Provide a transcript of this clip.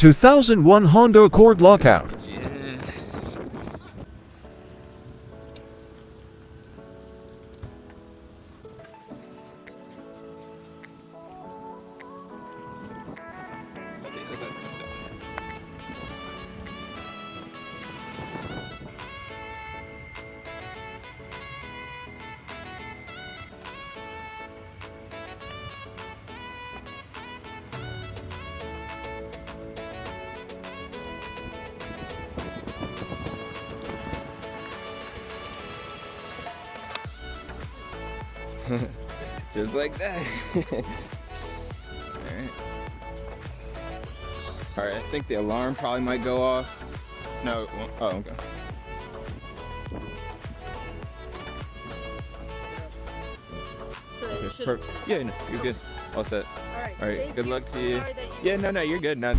2001 Honda Accord lockout. Just like that. Alright, I think the alarm probably might go off. No, oh, okay. So Okay, perfect. Yeah, no, you're good. All set. All right. All right, good luck to you. Sorry that Yeah, no, you're good. Not.